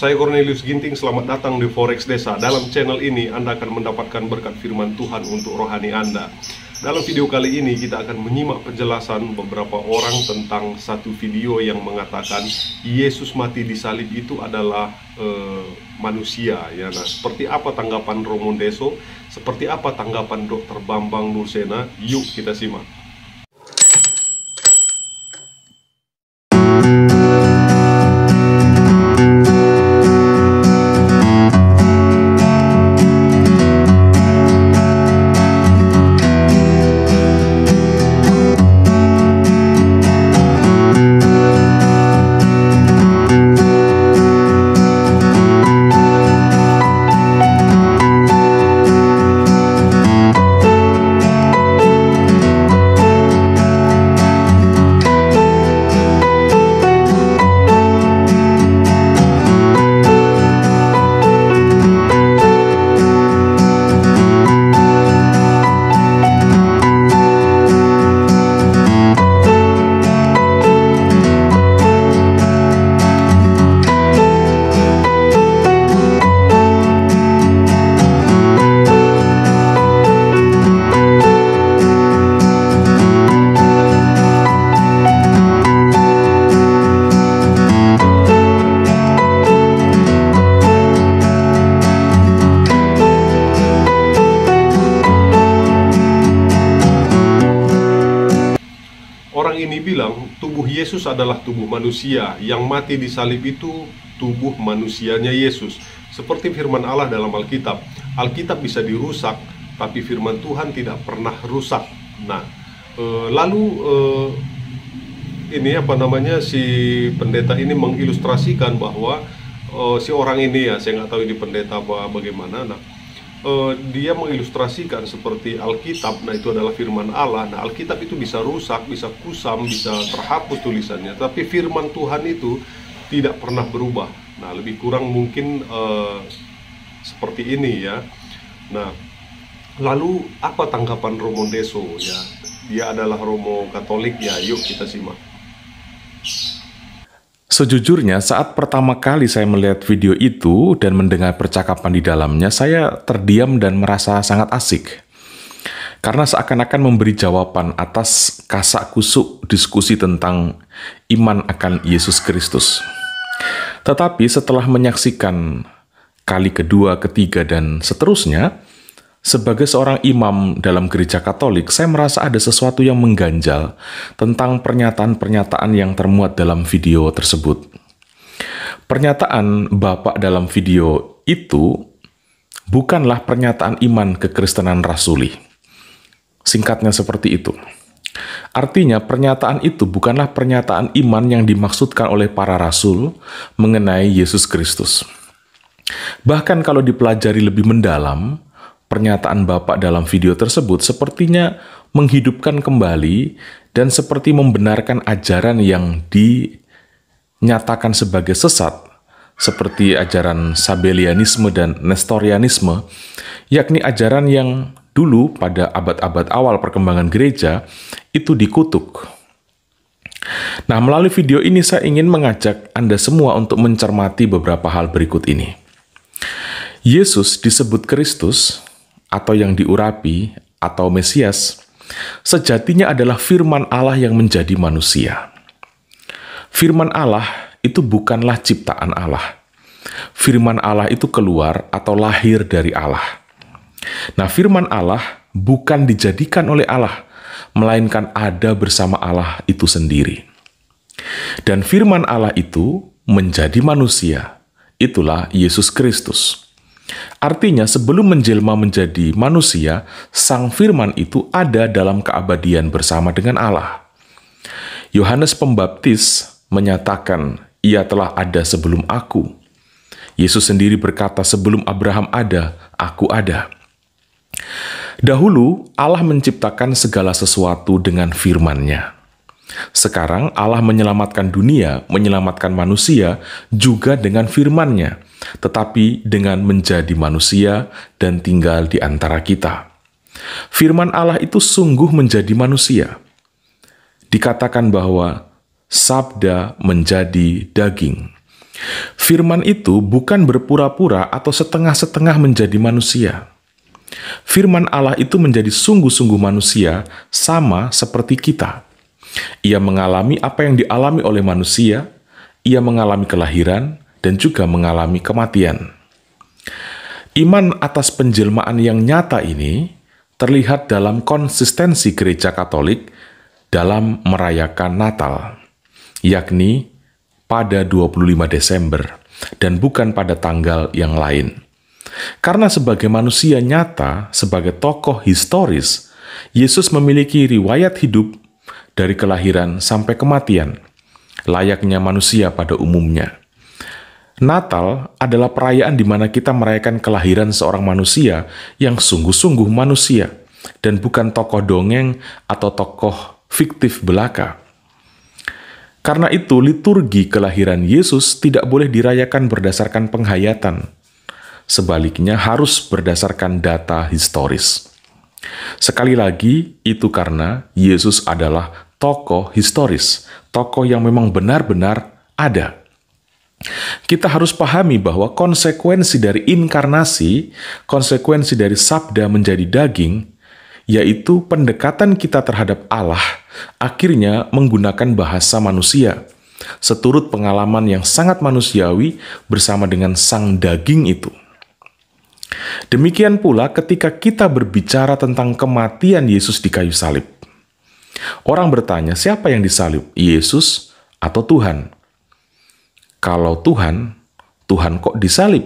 Saya Cornelius Ginting, selamat datang di Forex Desa. Dalam channel ini Anda akan mendapatkan berkat firman Tuhan untuk rohani Anda. Dalam video kali ini kita akan menyimak penjelasan beberapa orang tentang satu video yang mengatakan Yesus mati di salib itu adalah manusia. Ya, nah, seperti apa tanggapan Romo Deso? Seperti apa tanggapan Dr. Bambang Nursena? Yuk kita simak. Orang ini bilang tubuh Yesus adalah tubuh manusia, yang mati di salib itu tubuh manusianya Yesus. Seperti firman Allah dalam Alkitab. Alkitab bisa dirusak, tapi firman Tuhan tidak pernah rusak. Nah, si pendeta ini mengilustrasikan bahwa si orang ini, ya saya nggak tahu ini pendeta apa bagaimana. Nah, dia mengilustrasikan seperti Alkitab. Nah, itu adalah firman Allah. Nah, Alkitab itu bisa rusak, bisa kusam, bisa terhapus tulisannya, tapi firman Tuhan itu tidak pernah berubah. Nah, lebih kurang mungkin seperti ini ya. Nah, lalu apa tanggapan Romo Deso ya? Dia adalah Romo Katolik ya. Yuk kita simak. Sejujurnya, saat pertama kali saya melihat video itu dan mendengar percakapan di dalamnya, saya terdiam dan merasa sangat asik. Karena seakan-akan memberi jawaban atas kasak-kusuk diskusi tentang iman akan Yesus Kristus. Tetapi setelah menyaksikan kali kedua, ketiga, dan seterusnya, sebagai seorang imam dalam gereja Katolik, saya merasa ada sesuatu yang mengganjal tentang pernyataan-pernyataan yang termuat dalam video tersebut. Pernyataan Bapak dalam video itu bukanlah pernyataan iman kekristenan rasuli. Singkatnya seperti itu. Artinya, pernyataan itu bukanlah pernyataan iman yang dimaksudkan oleh para rasul mengenai Yesus Kristus. Bahkan kalau dipelajari lebih mendalam, pernyataan Bapak dalam video tersebut sepertinya menghidupkan kembali dan seperti membenarkan ajaran yang dinyatakan sebagai sesat, seperti ajaran Sabellianisme dan Nestorianisme, yakni ajaran yang dulu pada abad-abad awal perkembangan gereja itu dikutuk. Nah, melalui video ini saya ingin mengajak Anda semua untuk mencermati beberapa hal berikut ini. Yesus disebut Kristus, atau yang diurapi, atau Mesias, sejatinya adalah firman Allah yang menjadi manusia. Firman Allah itu bukanlah ciptaan Allah. Firman Allah itu keluar atau lahir dari Allah. Nah, firman Allah bukan dijadikan oleh Allah, melainkan ada bersama Allah itu sendiri. Dan firman Allah itu menjadi manusia, itulah Yesus Kristus. Artinya, sebelum menjelma menjadi manusia, Sang Firman itu ada dalam keabadian bersama dengan Allah. Yohanes Pembaptis menyatakan, "Ia telah ada sebelum aku." Yesus sendiri berkata, "Sebelum Abraham ada, aku ada." Dahulu, Allah menciptakan segala sesuatu dengan firman-Nya. Sekarang Allah menyelamatkan dunia, menyelamatkan manusia juga dengan firman-Nya, tetapi dengan menjadi manusia dan tinggal di antara kita. Firman Allah itu sungguh menjadi manusia. Dikatakan bahwa sabda menjadi daging. Firman itu bukan berpura-pura atau setengah-setengah menjadi manusia. Firman Allah itu menjadi sungguh-sungguh manusia, sama seperti kita. Ia mengalami apa yang dialami oleh manusia, ia mengalami kelahiran, dan juga mengalami kematian. Iman atas penjelmaan yang nyata ini terlihat dalam konsistensi Gereja Katolik dalam merayakan Natal, yakni pada 25 Desember, dan bukan pada tanggal yang lain. Karena sebagai manusia nyata, sebagai tokoh historis, Yesus memiliki riwayat hidup dari kelahiran sampai kematian, layaknya manusia pada umumnya. Natal adalah perayaan di mana kita merayakan kelahiran seorang manusia yang sungguh-sungguh manusia, dan bukan tokoh dongeng atau tokoh fiktif belaka. Karena itu, liturgi kelahiran Yesus tidak boleh dirayakan berdasarkan penghayatan. Sebaliknya, harus berdasarkan data historis. Sekali lagi, itu karena Yesus adalah tokoh historis, tokoh yang memang benar-benar ada. Kita harus pahami bahwa konsekuensi dari inkarnasi, konsekuensi dari sabda menjadi daging, yaitu pendekatan kita terhadap Allah, akhirnya menggunakan bahasa manusia, seturut pengalaman yang sangat manusiawi bersama dengan sang daging itu. Demikian pula ketika kita berbicara tentang kematian Yesus di kayu salib. Orang bertanya, siapa yang disalib? Yesus atau Tuhan? Kalau Tuhan, Tuhan kok disalib?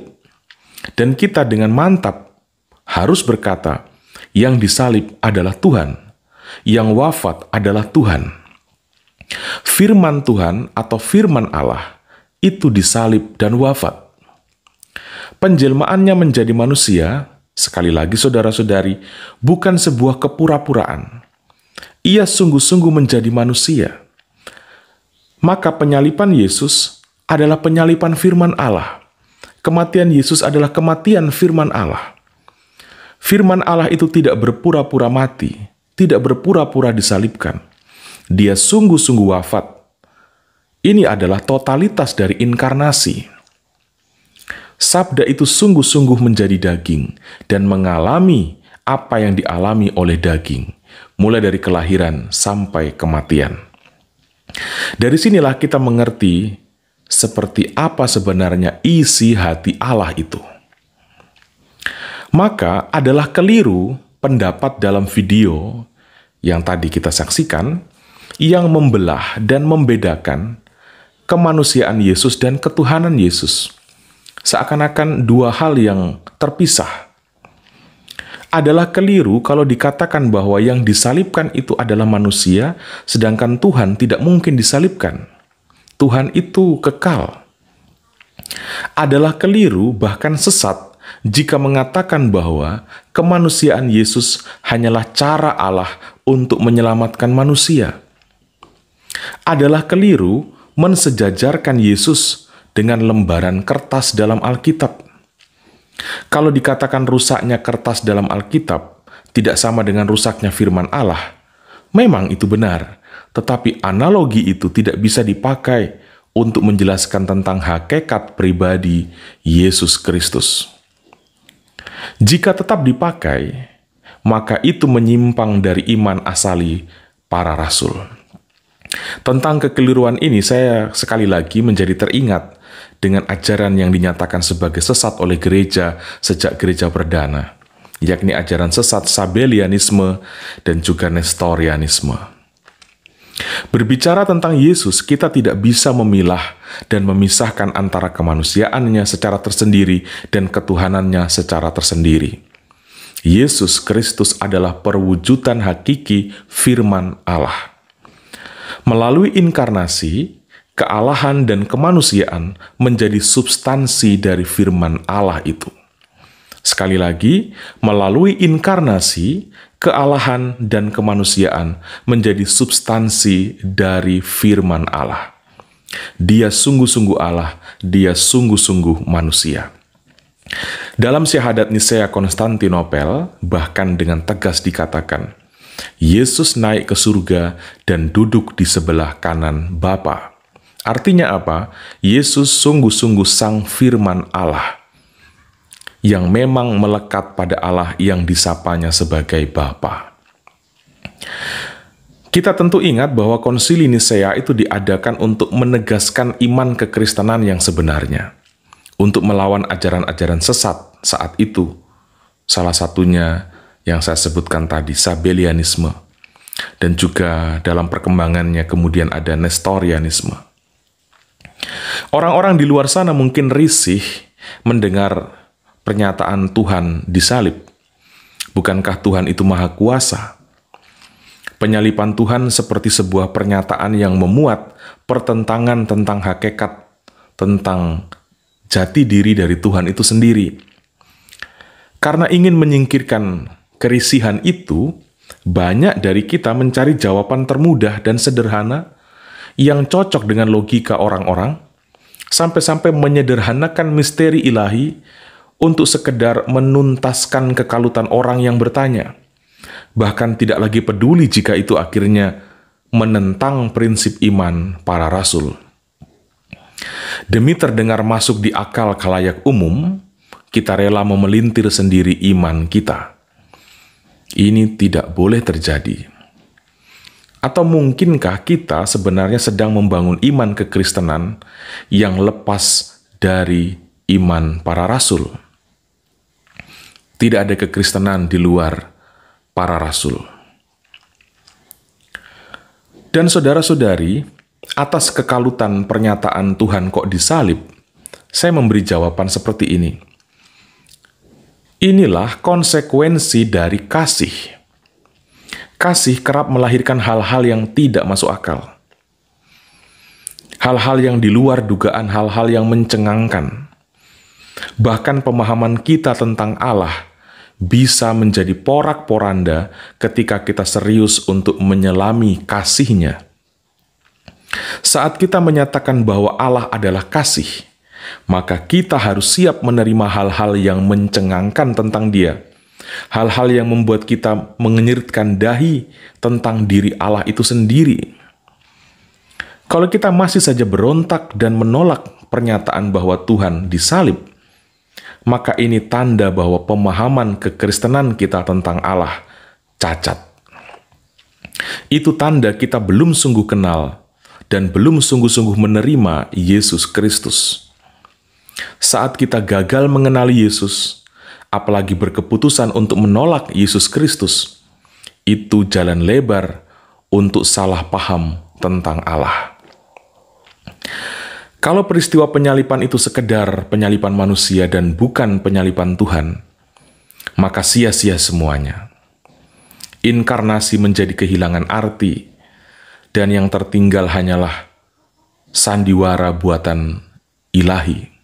Dan kita dengan mantap harus berkata, yang disalib adalah Tuhan, yang wafat adalah Tuhan. Firman Tuhan atau firman Allah itu disalib dan wafat. Penjelmaannya menjadi manusia, sekali lagi saudara-saudari, bukan sebuah kepura-puraan. Ia sungguh-sungguh menjadi manusia. Maka penyaliban Yesus adalah penyaliban firman Allah. Kematian Yesus adalah kematian firman Allah. Firman Allah itu tidak berpura-pura mati, tidak berpura-pura disalibkan. Dia sungguh-sungguh wafat. Ini adalah totalitas dari inkarnasi. Sabda itu sungguh-sungguh menjadi daging dan mengalami apa yang dialami oleh daging, mulai dari kelahiran sampai kematian. Dari sinilah kita mengerti seperti apa sebenarnya isi hati Allah itu. Maka adalah keliru pendapat dalam video yang tadi kita saksikan yang membelah dan membedakan kemanusiaan Yesus dan ketuhanan Yesus. Seakan-akan dua hal yang terpisah. Adalah keliru kalau dikatakan bahwa yang disalibkan itu adalah manusia, sedangkan Tuhan tidak mungkin disalibkan. Tuhan itu kekal. Adalah keliru bahkan sesat jika mengatakan bahwa kemanusiaan Yesus hanyalah cara Allah untuk menyelamatkan manusia. Adalah keliru mensejajarkan Yesus dengan lembaran kertas dalam Alkitab. Kalau dikatakan rusaknya kertas dalam Alkitab tidak sama dengan rusaknya firman Allah, memang itu benar, tetapi analogi itu tidak bisa dipakai untuk menjelaskan tentang hakikat pribadi Yesus Kristus. Jika tetap dipakai, maka itu menyimpang dari iman asali para rasul. Tentang kekeliruan ini saya sekali lagi menjadi teringat dengan ajaran yang dinyatakan sebagai sesat oleh gereja sejak gereja perdana, yakni ajaran sesat Sabellianisme dan juga Nestorianisme. Berbicara tentang Yesus, kita tidak bisa memilah dan memisahkan antara kemanusiaannya secara tersendiri dan ketuhanannya secara tersendiri. Yesus Kristus adalah perwujudan hakiki firman Allah. Melalui inkarnasi, kealahan dan kemanusiaan menjadi substansi dari firman Allah itu. Sekali lagi, melalui inkarnasi, kealahan dan kemanusiaan menjadi substansi dari firman Allah. Dia sungguh-sungguh Allah, dia sungguh-sungguh manusia. Dalam syahadat Nisea Konstantinopel, bahkan dengan tegas dikatakan, Yesus naik ke surga dan duduk di sebelah kanan Bapa. Artinya apa? Yesus sungguh-sungguh Sang Firman Allah, yang memang melekat pada Allah yang disapanya sebagai Bapa. Kita tentu ingat bahwa Konsili Nisea itu diadakan untuk menegaskan iman kekristenan yang sebenarnya, untuk melawan ajaran-ajaran sesat saat itu. Salah satunya yang saya sebutkan tadi, Sabellianisme, dan juga dalam perkembangannya kemudian ada Nestorianisme. Orang-orang di luar sana mungkin risih mendengar pernyataan Tuhan disalib. Bukankah Tuhan itu maha kuasa? Penyaliban Tuhan seperti sebuah pernyataan yang memuat pertentangan tentang hakikat, tentang jati diri dari Tuhan itu sendiri. Karena ingin menyingkirkan kerisihan itu, banyak dari kita mencari jawaban termudah dan sederhana yang cocok dengan logika orang-orang, sampai-sampai menyederhanakan misteri ilahi untuk sekedar menuntaskan kekalutan orang yang bertanya. Bahkan tidak lagi peduli jika itu akhirnya menentang prinsip iman para rasul. Demi terdengar masuk di akal khalayak umum, kita rela memelintir sendiri iman kita. Ini tidak boleh terjadi. Atau mungkinkah kita sebenarnya sedang membangun iman kekristenan yang lepas dari iman para rasul? Tidak ada kekristenan di luar para rasul. Dan saudara-saudari, atas kekalutan pernyataan Tuhan kok disalib, saya memberi jawaban seperti ini. Inilah konsekuensi dari kasih. Kasih kerap melahirkan hal-hal yang tidak masuk akal. Hal-hal yang di luar dugaan, hal-hal yang mencengangkan. Bahkan pemahaman kita tentang Allah bisa menjadi porak-poranda ketika kita serius untuk menyelami kasih-Nya. Saat kita menyatakan bahwa Allah adalah kasih, maka kita harus siap menerima hal-hal yang mencengangkan tentang Dia. Hal-hal yang membuat kita mengenyiritkan dahi tentang diri Allah itu sendiri. Kalau kita masih saja berontak dan menolak pernyataan bahwa Tuhan disalib, maka ini tanda bahwa pemahaman kekristenan kita tentang Allah cacat. Itu tanda kita belum sungguh kenal dan belum sungguh-sungguh menerima Yesus Kristus. Saat kita gagal mengenali Yesus, apalagi berkeputusan untuk menolak Yesus Kristus, itu jalan lebar untuk salah paham tentang Allah. Kalau peristiwa penyaliban itu sekedar penyaliban manusia dan bukan penyaliban Tuhan, maka sia-sia semuanya. Inkarnasi menjadi kehilangan arti, dan yang tertinggal hanyalah sandiwara buatan ilahi.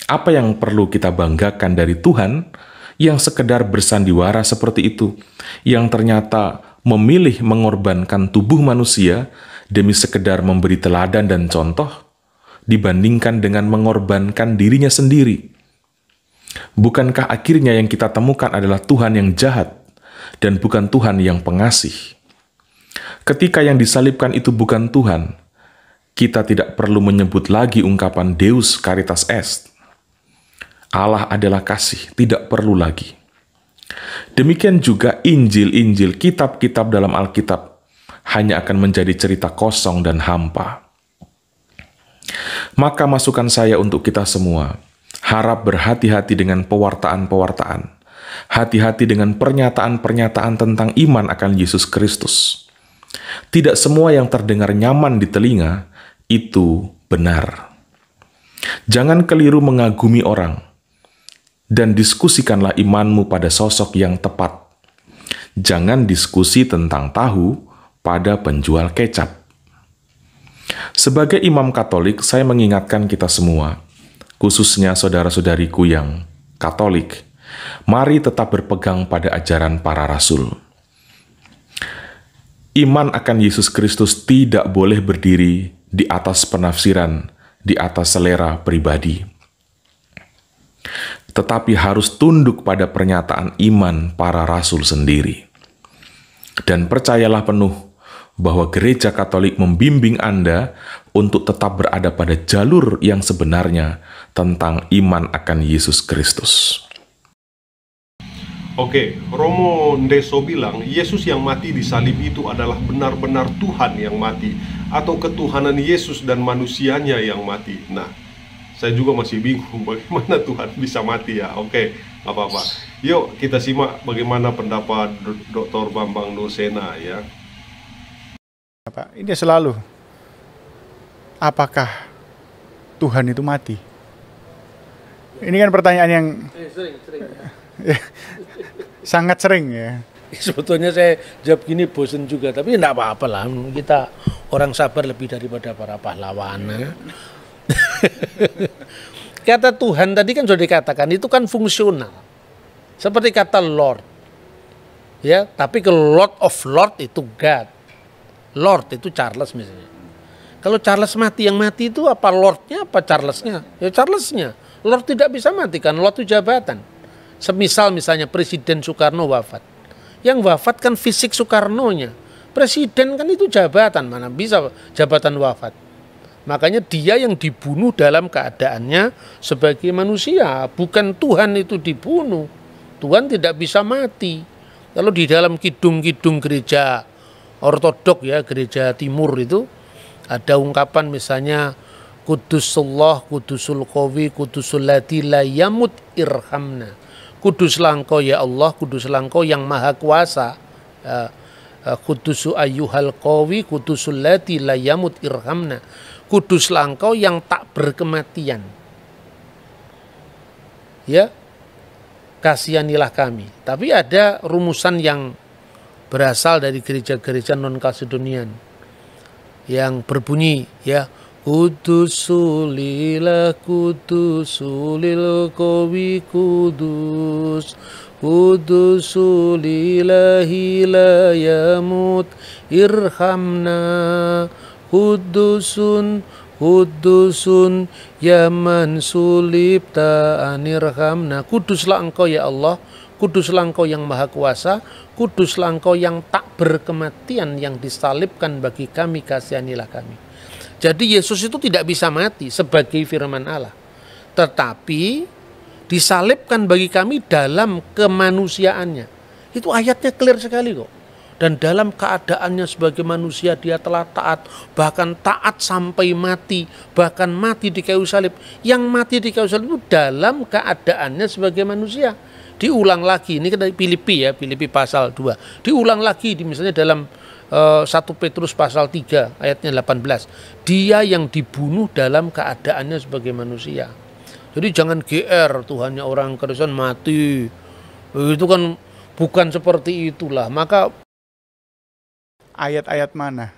Apa yang perlu kita banggakan dari Tuhan yang sekedar bersandiwara seperti itu, yang ternyata memilih mengorbankan tubuh manusia demi sekedar memberi teladan dan contoh, dibandingkan dengan mengorbankan dirinya sendiri? Bukankah akhirnya yang kita temukan adalah Tuhan yang jahat dan bukan Tuhan yang pengasih? Ketika yang disalibkan itu bukan Tuhan, kita tidak perlu menyebut lagi ungkapan Deus Caritas Est. Allah adalah kasih, tidak perlu lagi. Demikian juga Injil-Injil, kitab-kitab dalam Alkitab hanya akan menjadi cerita kosong dan hampa. Maka masukan saya untuk kita semua, harap berhati-hati dengan pewartaan-pewartaan. Hati-hati dengan pernyataan-pernyataan tentang iman akan Yesus Kristus. Tidak semua yang terdengar nyaman di telinga itu benar. Jangan keliru mengagumi orang, dan diskusikanlah imanmu pada sosok yang tepat. Jangan diskusi tentang tahu pada penjual kecap. Sebagai imam Katolik, saya mengingatkan kita semua, khususnya saudara-saudariku yang Katolik, mari tetap berpegang pada ajaran para rasul. Iman akan Yesus Kristus tidak boleh berdiri di atas penafsiran, di atas selera pribadi, tetapi harus tunduk pada pernyataan iman para rasul sendiri. Dan percayalah penuh bahwa Gereja Katolik membimbing Anda untuk tetap berada pada jalur yang sebenarnya tentang iman akan Yesus Kristus. Oke, Romo Ndeso bilang Yesus yang mati di salib itu adalah benar-benar Tuhan yang mati, atau ketuhanan Yesus dan manusianya yang mati. Nah, saya juga masih bingung bagaimana Tuhan bisa mati ya. Oke, nggak apa-apa. Yuk kita simak bagaimana pendapat Dr. Bambang Nursena ya. Pak, ini selalu, apakah Tuhan itu mati? Ini kan pertanyaan yang sangat sering ya. Sebetulnya saya jawab gini bosen juga, tapi enggak apa-apa lah. Kita orang sabar lebih daripada para pahlawan. Kata Tuhan tadi kan sudah dikatakan itu kan fungsional. Seperti kata Lord. Ya, tapi kalau Lord of Lord itu God. Lord itu Charles misalnya. Kalau Charles mati, yang mati itu apa Lordnya apa Charlesnya? Ya Charlesnya. Lord tidak bisa mati kan, Lord itu jabatan. Semisal misalnya Presiden Soekarno wafat. Yang wafat kan fisik Soekarnonya. Presiden kan itu jabatan, mana bisa jabatan wafat. Makanya dia yang dibunuh dalam keadaannya sebagai manusia. Bukan Tuhan itu dibunuh. Tuhan tidak bisa mati. Kalau di dalam kidung-kidung gereja ortodok ya, gereja timur itu ada ungkapan misalnya Kudusullah, Kudusul Qawi, Kudusul Lati la yamut irhamna. Kuduslah Engkau ya Allah, kuduslah Engkau yang maha kuasa. Kudusu ayyuhal qawi, Kudusul Lati la yamut irhamna. Kuduslah Engkau yang tak berkematian. Ya, kasihanilah kami. Tapi ada rumusan yang berasal dari gereja-gereja non-Kalsedonian yang berbunyi ya, Kudusulillah, Kudusulil Qawi Kudus, Kudusulillahi la yamut irhamna, Kudusun Kudusun yaman sulibta anirhamna. Kuduslah Engkau ya Allah, kuduslah Engkau yang maha kuasa, kuduslah Engkau yang tak berkematian, yang disalibkan bagi kami, kasihanilah kami. Jadi Yesus itu tidak bisa mati sebagai firman Allah, tetapi disalibkan bagi kami dalam kemanusiaannya. Itu ayatnya clear sekali kok. Dan dalam keadaannya sebagai manusia dia telah taat, bahkan taat sampai mati, bahkan mati di kayu salib. Yang mati di kayu salib itu dalam keadaannya sebagai manusia. Diulang lagi, ini dari Filipi ya, Filipi pasal 2. Diulang lagi misalnya dalam 1 Petrus pasal 3 ayatnya 18. Dia yang dibunuh dalam keadaannya sebagai manusia. Jadi jangan GR Tuhannya orang Kristen mati. Itu kan bukan seperti itulah. Maka ayat-ayat mana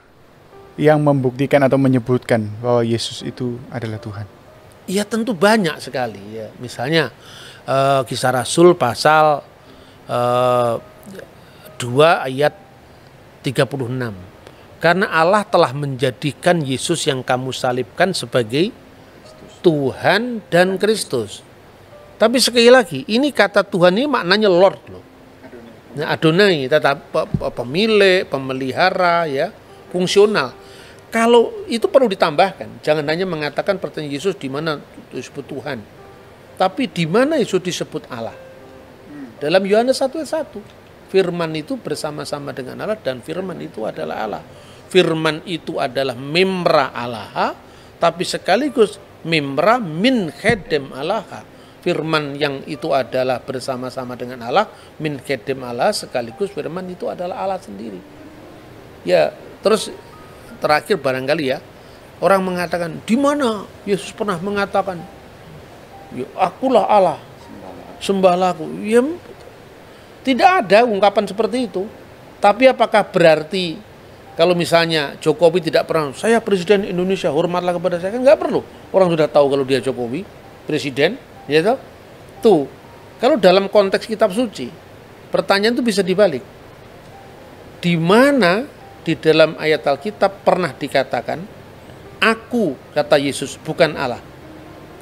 yang membuktikan atau menyebutkan bahwa Yesus itu adalah Tuhan? Ya tentu banyak sekali ya. Misalnya Kisah Rasul pasal 2 ayat 36. Karena Allah telah menjadikan Yesus yang kamu salibkan sebagai Tuhan dan Kristus. Tapi sekali lagi, ini kata Tuhan ini maknanya Lord loh. Nah, Adonai, tetap pemilik, pemelihara ya, fungsional. Kalau itu perlu ditambahkan, jangan hanya mengatakan pertanyaan Yesus di mana disebut Tuhan. Tapi di mana Yesus disebut Allah? Dalam Yohanes 1 ayat 1. Firman itu bersama-sama dengan Allah dan firman itu adalah Allah. Firman itu adalah memra Allah, tapi sekaligus memra min khedem Allah. Firman yang itu adalah bersama-sama dengan Allah, min khedem Allah, sekaligus firman itu adalah Allah sendiri. Ya, terus terakhir barangkali ya, orang mengatakan, di mana Yesus pernah mengatakan, ya, akulah Allah, sembahlah aku. Ya, tidak ada ungkapan seperti itu. Tapi apakah berarti kalau misalnya Jokowi tidak pernah, saya Presiden Indonesia, hormatlah kepada saya, kan nggak perlu. Orang sudah tahu kalau dia Jokowi, Presiden, ya toh? Tuh, kalau dalam konteks kitab suci, pertanyaan itu bisa dibalik. Di mana di dalam ayat Alkitab pernah dikatakan, aku, kata Yesus, bukan Allah.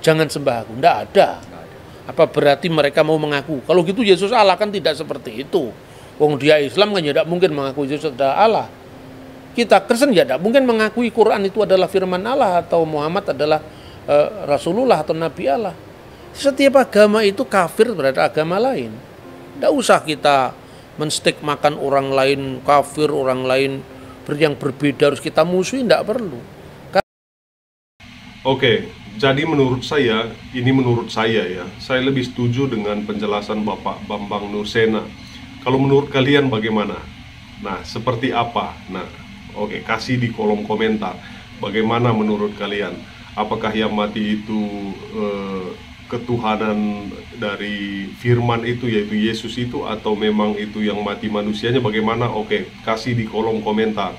Jangan sembah aku. Tidak ada. Apa berarti mereka mau mengaku? Kalau gitu Yesus Allah, kan tidak seperti itu. Wong dia Islam kan tidak mungkin mengaku Yesus adalah Allah. Kita Kristen ya tidak mungkin mengakui Quran itu adalah firman Allah atau Muhammad adalah Rasulullah atau Nabi Allah. Setiap agama itu kafir terhadap agama lain. Tidak usah kita menstigmakan orang lain kafir, orang lain yang berbeda harus kita musuhi, tidak perlu. Oke, jadi menurut saya ya, saya lebih setuju dengan penjelasan Bapak Bambang Nursena. Kalau menurut kalian bagaimana? Nah, seperti apa? Nah, oke, kasih di kolom komentar. Bagaimana menurut kalian? Apakah yang mati itu ketuhanan dari firman itu, yaitu Yesus itu, atau memang itu yang mati manusianya? Bagaimana? Oke, kasih di kolom komentar.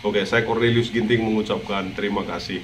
Oke, saya Cornelius Ginting mengucapkan terima kasih.